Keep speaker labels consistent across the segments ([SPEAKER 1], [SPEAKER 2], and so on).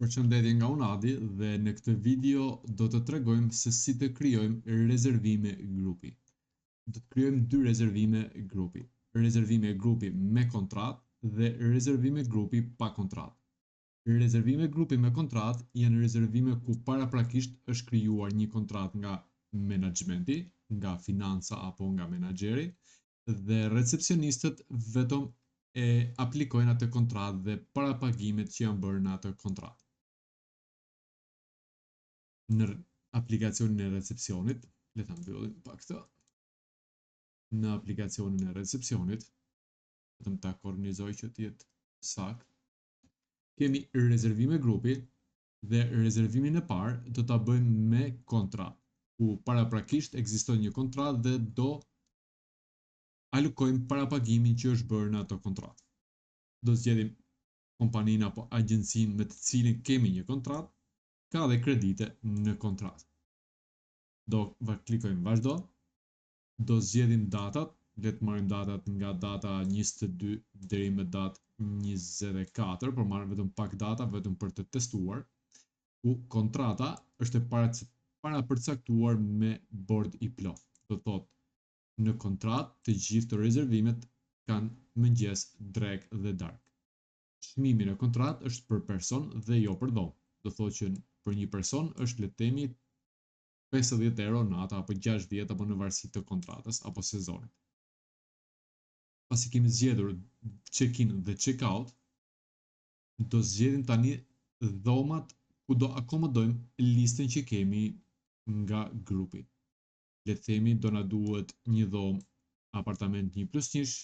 [SPEAKER 1] Përshëndetje nga unë Adi dhe në këtë video do të tregojmë se si të krijojmë rezervime grupi. Do të krijojmë dy rezervime grupi. Rezervime grupi me kontratë dhe rezervime grupi pa kontratë. Rezervime grupi me kontratë janë rezervime ku paraprakisht është krijuar një kontratë nga menaxhmenti, nga financa apo nga menaxheri dhe recepcionistët vetëm e aplikojnë atë kontratë dhe parapagimet që janë bërë në atë kontratë. Në aplikacionin e recepcionit, le ta mbyllim pak këtë. Në aplikacionin e recepcionit, vetëm ta kornizoj që të jetë sakt. Kemi rezervime grupi dhe rezervimin e parë do ta bëjmë me kontratë, ku paraprakisht ekziston një kontratë dhe do alokojmë parapagimin që është bërë në ato kontratë. Do zgjedhim kompaninë apo agjencinë me të cilin kemi një kontratë, ka dhe kredite në kontratë. Do klikojmë vazhdo, do zgjedhim datat, le të marrim datat nga data 22 deri më datë 24, por marrim vetëm pak data vetëm për të testuar, ku kontrata është e parapërcaktuar me bord i plotë. Do thotë në kontratë të gjithë të rezervimet kanë mëngjes, drekë dhe darkë. Çmimi në kontratë është për person dhe jo për dhomë. Do thotë që për një person është le të themi 50 euro nata apo 60 apo në varësi të kontratës apo sezonit. Pasi kemi zgjedhur check-in dhe check-out, do zgjedhim tani dhomat ku do akomodojmë listën që kemi nga grupi. Le të themi do na duhet një dhomë apartament 1+1,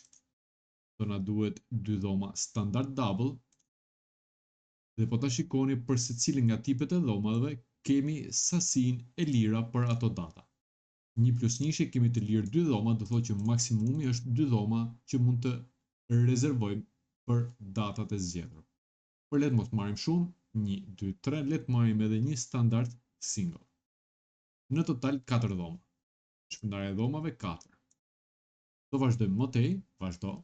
[SPEAKER 1] do na duhet 2 dhoma standard double. Dhe po ta shikoni për secilin nga tipet e dhomave kemi sasinë e lira për ato data. 1+1 kemi të lirë 2 dhoma, do thotë që maksimumi është 2 dhoma që mund të rezervojmë për datat e zgjedhura. Por le të mos marrim shumë, 1, 2, 3, le të marrim edhe një standard single. Në total 4 dhoma. Shpërndarja e dhomave 4. Do vazhdojmë mëtej, vazhdo.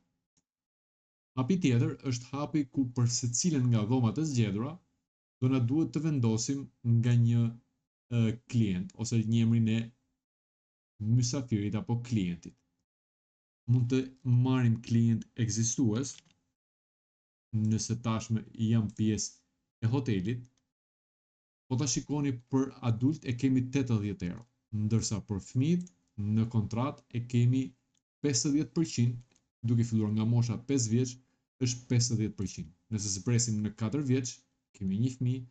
[SPEAKER 1] Hapi tjetër është hapi ku për secilën nga dhomat e zgjedhura do na duhet të vendosim nga një klient ose një emrin e mysafirit apo klientit. Mund të marrim klient ekzistues nëse tashmë jam pjesë e hotelit. Po ta shikoni për adult e kemi 80 euro, ndërsa për fëmijët në kontratë e kemi 50%, duke filluar nga mosha 5 vjeç është 50%. Nëse zpresim në 4 vjeç, kemi një fëmijë,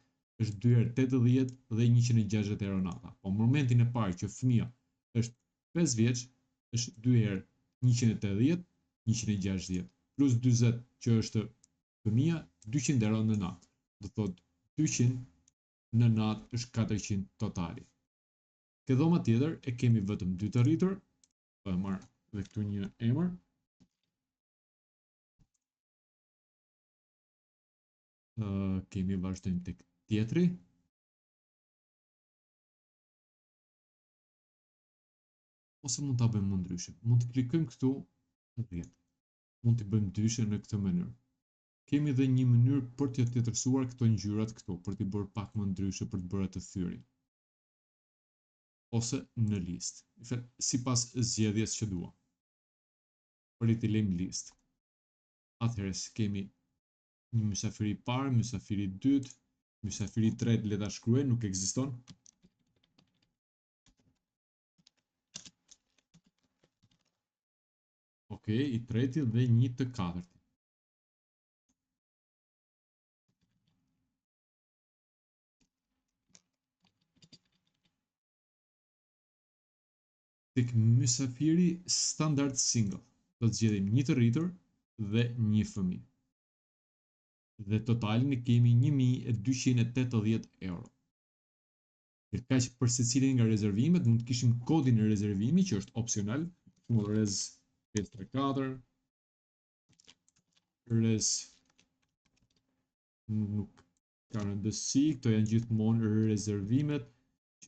[SPEAKER 1] është 2 herë 80 dhe 160 euro nata. Po në momentin e parë që fëmia është 5 vjeç, është 2 herë 180, 160, plus 40 që është fëmia, 200 euro në natë. Do thotë 200 në natë është 400 totali. Ke dhoma tjetër e kemi vetëm 2 të rritur, do e marr dhe këtu një emër. Kemi vazhdojmë tek tjetri. Ose mund ta bëjmë më ndryshe. Mund të klikojmë këtu në rrjet. Mund të bëjmë ndryshe në këtë mënyrë. Kemi edhe një mënyrë për të tetërsuar këto ngjyrat këtu, për t'i bërë pak më ndryshe për të bërë atë thyrin. Ose në listë, sipas zgjedhjes që dua. Për t'i lejmë listë. Atëherë kemi një mysafiri i parë, mysafiri i dytë, mysafiri i tretë le ta shkruaj, nuk ekziston. Okej, i treti dhe një të katërti. Tek mysafiri standard single, do të zgjedhim një të rritur dhe një fëmijë. Dhe totalin e kemi 1280 euro. Kaq për secilin nga rezervimet, mund të kishim kodin e rezervimi që është opsional, rez 534, rez nuk ka rëndësi, këto janë gjithmonë rezervimet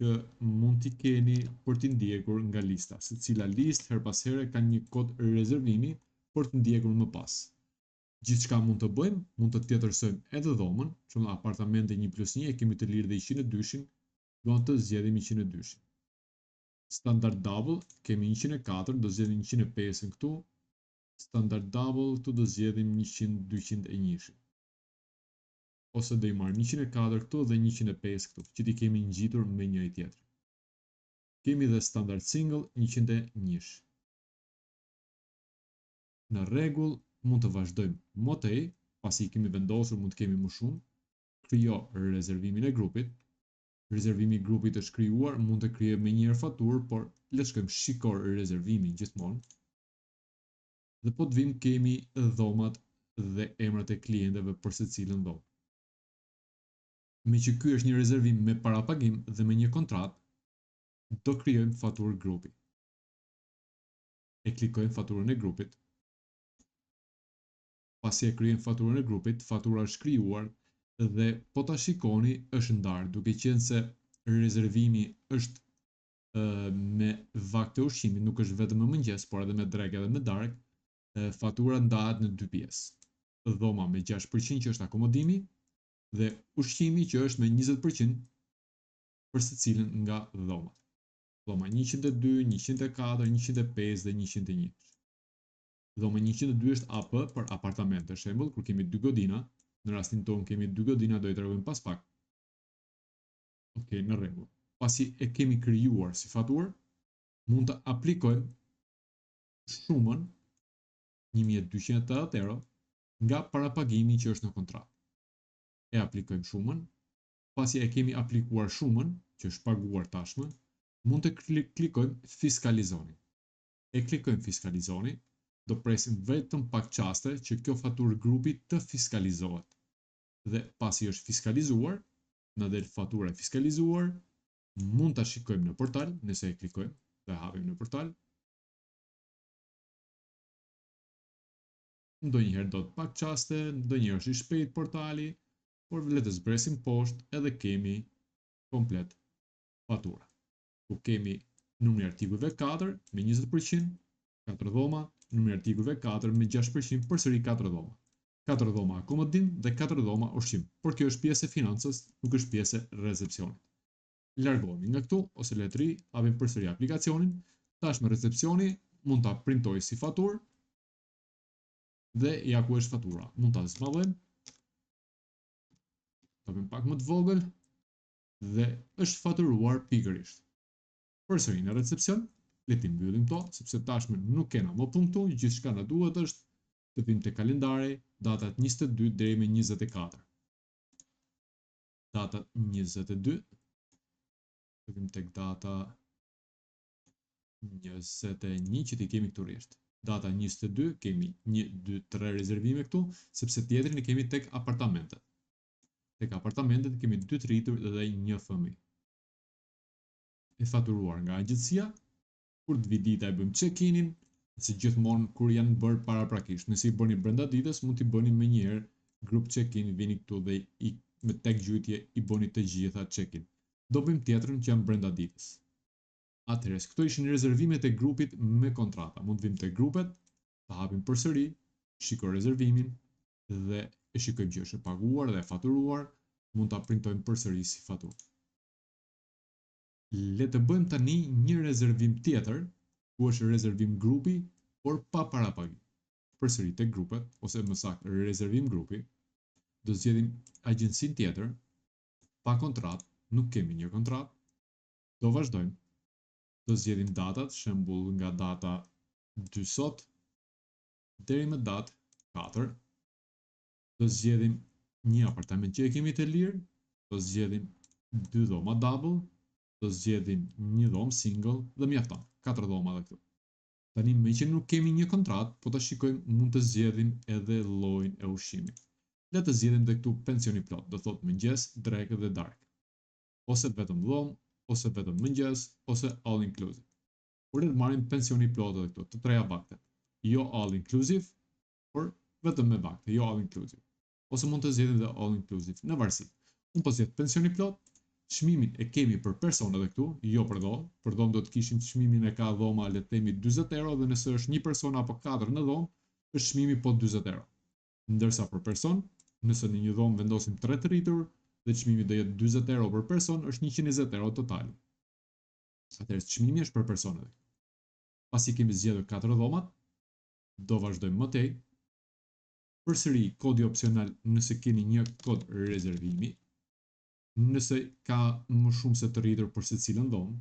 [SPEAKER 1] që mund t'i keni për t'i ndjekur nga lista. Secila listë her pas here ka një kod rezervimi për të ndjekur më pas. Gjithçka mund të bëjmë, mund të tjetërsojmë edhe dhomën, për shembull apartamente 1+1 e kemi të lirë dhe 102-shin, do të zgjedhim 102-shin. Standard double, kemi 104, do zgjedhim 105 këtu. Standard double, këtu do zgjedhim 100, 201. Ose do i marrim 104 këtu dhe 105 këtu, që ti kemi ngjitur me njëri tjetrin. Kemi dhe standard single 101. Në rregull, mund të vazhdojmë motej, pasi kemi vendosur mund të kemi më shumë. Krijo rezervimin e grupit. Rezervimi i grupit është krijuar, mund të krijojmë me njëherë faturë, por le të shkojmë shiko rezervimin gjithmonë. Dhe po të vim kemi dhomat dhe emrat e klientëve për secilën dhomë. Me që ky është një rezervim me parapagim dhe me një kontratë, do krijojmë faturë grupi. E klikojmë faturën e grupit. Pasi e krijojmë faturën e grupit, fatura është krijuar dhe po ta shikoni është ndarë, duke qenë se rezervimi është me vakte ushqimit, nuk është vetëm në mëngjes, por edhe me drekë edhe me darkë, fatura ndahet në dy pjesë. Dhoma me 6% që është akomodimi dhe ushqimi që është me 20% për secilën nga dhomat. Dhoma 102, 104, 105 dhe 101. Dhoma 102 është AP për apartamente, për shembull, kur kemi 2 godina, në rastin tonë kemi 2 godina, do i tregojmë pas pak. Okej, në rregull. Pasi e kemi krijuar si faturë, mund të aplikojmë shumën 1280 euro nga parapagimi që është në kontratë. E aplikojmë shumën, pasi e kemi aplikuar shumën, që është paguar tashmë, mund të klikojmë fiskalizoni. E klikojmë fiskalizoni, do presim vetëm pak qaste që kjo faturë grupi të fiskalizohet. Dhe pasi është fiskalizuar, na del fatura e fiskalizuar, mund ta shikojmë në portal, nëse e klikojmë dhe hapim në portal. Ndonjëherë do të pak qaste, ndonjëherë është i shpejt portali, por le të zbresim poshtë edhe kemi komplet fatura. Ku kemi numri artikujve 4 me 20%, 4 dhoma, numri artikujve 4 me 6%, përsëri 4 dhoma. 4 dhoma akomodim dhe 4 dhoma ushqim, por kjo është pjesë e financës, nuk është pjesë e recepcionit. Largohemi nga këtu, ose le të hapim përsëri aplikacionin, tashmë recepcioni mund ta printoj si faturë dhe ja ku është fatura. Mund ta zbavojmë. Ta bëjmë pak më të vogël dhe është faturuar pikërisht. Përsëri në recepcion, le të mbyllim to, sepse tashmë nuk kena më punktu, gjithçka na duhet është të vim te kalendari, datat 22 deri me 24. Data 22, të vim tek data 21 që ti kemi këtu rresht. Data 22 kemi 1, 2, 3 rezervime këtu, sepse tjetrin e kemi tek apartamentet. Tek apartamentet kemi 2 të rritur dhe 1 fëmijë. E faturuar nga agjencia, kur të vi dita e bëjmë check-inin, si gjithmonë kur janë bërë paraprakisht. Nëse i bëni brenda ditës, mund t'i bëni me njëherë grup check-in, vini këtu dhe me tek gjytje i bëni të gjitha check-in. Do bëjmë tjetrën që janë brenda ditës. Atëherë, këto ishin rezervimet e grupit me kontrata. Mund të vim te grupet, ta hapim përsëri, shikoj rezervimin dhe e shikojmë që është e paguar dhe e faturuar, mund ta printojmë përsëri si faturë. Le të bëjmë tani një rezervim tjetër, ku është rezervim grupi, por pa parapagim. Përsëri tek grupet, ose më saktë rezervim grupi, do zgjedhim agjencinë tjetër, pa kontratë, nuk kemi një kontratë, do vazhdojmë. Do zgjedhim datat, shembull nga data 2 sot deri më datë 4. Do zgjedhim një apartament që e kemi të lirë, do zgjedhim 2 dhoma double, do zgjedhim një dhomë single dhe mjafton, 4 dhoma dhe këtu. Tani me që nuk kemi një kontratë, po ta shikojmë mund të zgjedhim edhe llojin e ushqimit. Le të zgjedhim dhe këtu pensioni plot, do thotë mëngjes, drekë dhe darkë. Ose vetëm dhomë, ose vetëm mëngjes, ose all inclusive. Por le të marrim pensioni plot edhe këtu, të treja vaktet. Jo all inclusive, por vetëm me vakte, jo all inclusive. Ose mund të zgjedhim dhe all inclusive, në varësi. Unë po zgjedh pensioni plot, çmimin e kemi për person edhe këtu, jo për dhomë. Për dhomë do të kishim çmimin e ka dhoma le të themi 40 euro dhe nëse është një person apo 4 në dhomë, është çmimi po 40 euro. Ndërsa për person, nëse në një dhomë vendosim 3 të rritur dhe çmimi do jetë 40 euro për person, është 120 euro totali. Atëherë çmimi është për person edhe. Pasi kemi zgjedhur 4 dhomat, do vazhdojmë më tej. Përsëri kodi opsional nëse keni një kod rezervimi. Nëse ka më shumë se të rritur për secilën dhomë,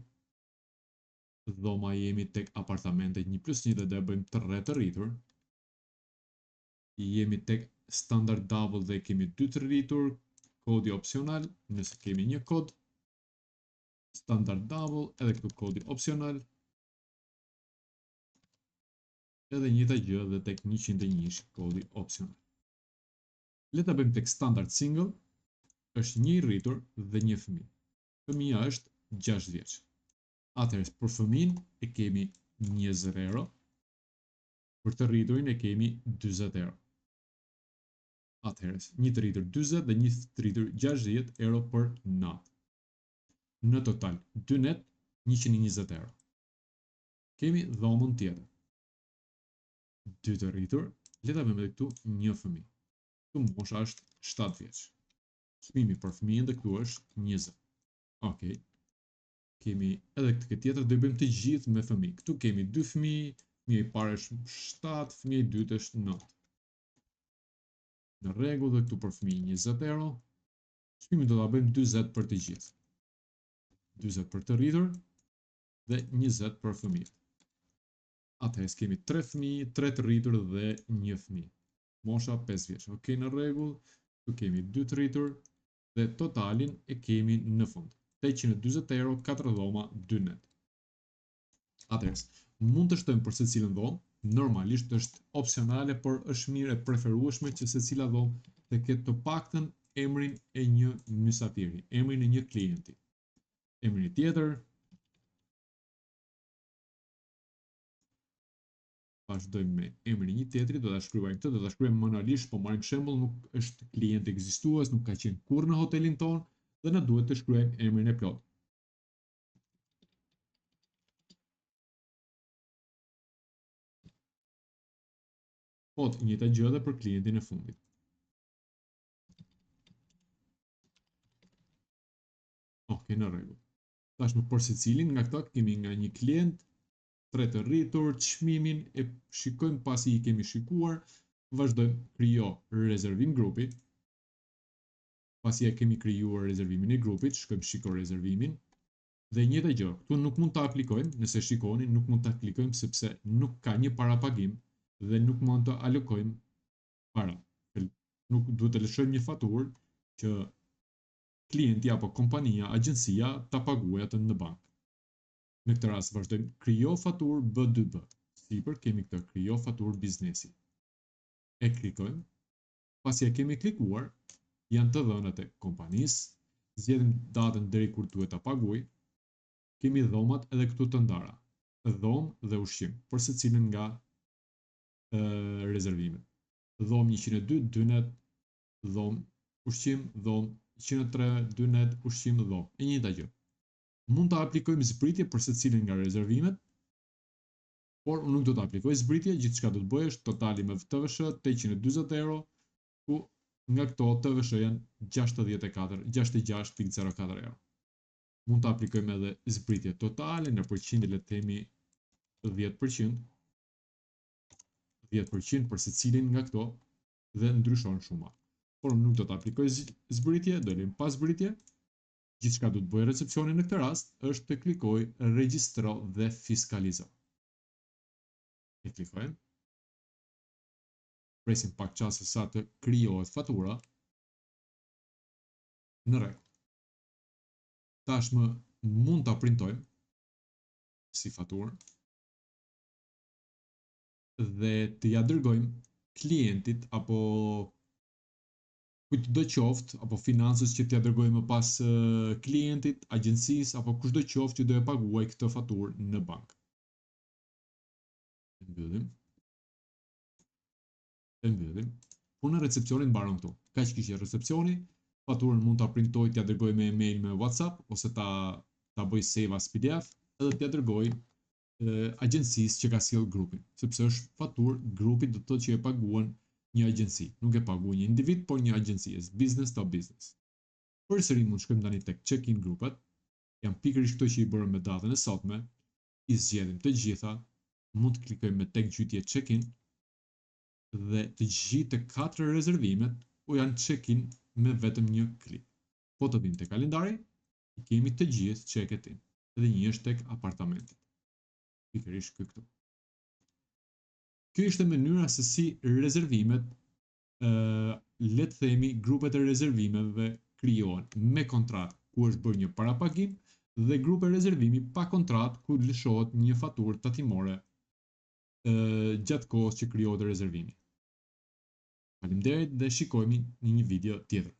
[SPEAKER 1] dhoma jemi tek apartamentet 1+1 dhe do e bëjmë 3 të rritur. Jemi tek standard double dhe kemi 2 të rritur, kodi opsional, nëse kemi një kod, standard double, edhe këtu kodi opsional, edhe njëta gjë dhe tek 101 kodi opsional. Le ta bëjmë tek standard single, është një i rritur dhe një fëmijë. Fëmia është 6 vjeç. Atëherë për fëmin e kemi 20 euro, për të rriturin e kemi 40 euro. Atëherë, një të rritur 40 dhe një të rritur 60 euro për natë. Në total, 2 net, 120 euro. Kemi dhomën tjetër. 2 të rritur, le ta bëjmë edhe këtu një fëmijë. Këtu mosha është 7 vjeç. Çmimi për fëmijën dhe këtu është 20. Okej. Kemi edhe këtë tjetër, do i bëjmë të gjithë me fëmijë. Këtu kemi 2 fëmijë, fëmia i parë është 7, fëmia i dytë është 9. Në rregull, dhe këtu për fëmijë 20 euro. Çmimin do ta bëjmë 40 për të gjithë. 40 për të rritur dhe 20 për fëmijët. Atëherë kemi 3 fëmijë, 3 të rritur dhe 1 fëmijë. Mosha 5 vjeç. Okej, në rregull. Këtu kemi 2 të rritur dhe totalin e kemi në fund. 840 euro, 4 dhoma, 2 net. Atëherë, mund të shtojmë për secilën dhomë, normalisht është opsionale, por është mirë e preferueshme që secila dhomë të ketë të paktën emrin e një mysafiri, emrin e një klienti. Emri tjetër, vazhdojmë me emrin e një tjetri, do ta shkruajmë këtë, do ta shkruajmë manualisht, po marrim shembull, nuk është klient ekzistues, nuk ka qenë kurrë në hotelin tonë dhe na duhet të shkruajmë emrin e plot. Po, njëjta gjë edhe për klientin e fundit. Okej, në rregull. Tashmë për secilin nga këta kemi nga një klient, 3 të rritur, çmimin e shikojmë pasi i kemi shikuar, vazhdojmë krijo rezervim grupi. Pasi e kemi krijuar rezervimin e grupit, shkojmë shiko rezervimin dhe njëjta gjë, këtu nuk mund ta aplikojmë, nëse shikoni, nuk mund ta aplikojmë sepse nuk ka një parapagim dhe nuk mund të alokojmë para. Nuk duhet të lëshojmë një faturë që klienti apo kompania, agjencia ta paguajë atë në bankë. Në këtë rast vazhdojmë krijo faturë B2B. Sipër kemi këtë krijo faturë biznesi. E klikojmë. Pasi e kemi klikuar, janë të dhënat e kompanisë, zgjedhim datën deri kur duhet ta paguajë. Kemi dhomat edhe këtu të ndara. Dhomë dhe ushqim për secilin nga rezervimet. Dhomë 102, 2 net, dhomë ushqim, dhomë 103, 2 net, ushqim, dhomë. E njëjta gjë. Mund ta aplikojmë zbritje për secilin nga rezervimet, por unë nuk do të aplikoj zbritje, gjithçka do të bëj është totali me TVSH 840 euro, ku nga këto TVSH janë 66.04 euro. Mund të aplikojmë edhe zbritje totale në përqindje, le të themi 10%, 10% për secilin nga këto dhe ndryshon shumë. Por unë nuk do të aplikoj zbritje, do lëm pas zbritje. Gjithçka do të bëjë recepcioni në këtë rast është të klikoj regjistro dhe fiskalizo. E klikojmë. Presim pak çast sa të krijohet fatura. Në rregull. Tashmë mund ta printojmë si faturë dhe të ja dërgojmë klientit apo kujt do qoftë, apo financës që t'ja dërgojmë më pas klientit, agjencisë, apo kushdo qoftë që do e paguaj këtë faturë në bankë. E mbyllim. Puna e recepcionit mbaron këtu. Kaq kishte recepcioni, faturën mund ta printoj, t'ja dërgoj me email, me WhatsApp, ose ta bëj save as PDF, edhe t'ja dërgoj agjencisë që ka sjell grupin, sepse është faturë grupit, do të thotë që e paguan një agjenci. Nuk e paguaj një individ, por një agjenci, business to business. Përsëri mund shkojmë tani tek check-in grupet. Janë pikërisht këto që i bërëm me datën e sotme. I zgjedhim të gjitha. Mund të klikojmë tek gjytje check-in dhe të gjithë 4 rezervimet u janë check-in me vetëm një klik. Po të vim te kalendari, i kemi të gjithë check-in dhe një është tek apartamentit. Pikërisht këtu. Kjo ishte mënyra se si rezervimet, le të themi, grupet e rezervimeve krijohen me kontratë ku është bërë një parapagim dhe grupe rezervimi pa kontratë ku lëshohet një faturë tatimore gjatë kohës që krijohet rezervimi. Faleminderit dhe shikojmë në një video tjetër.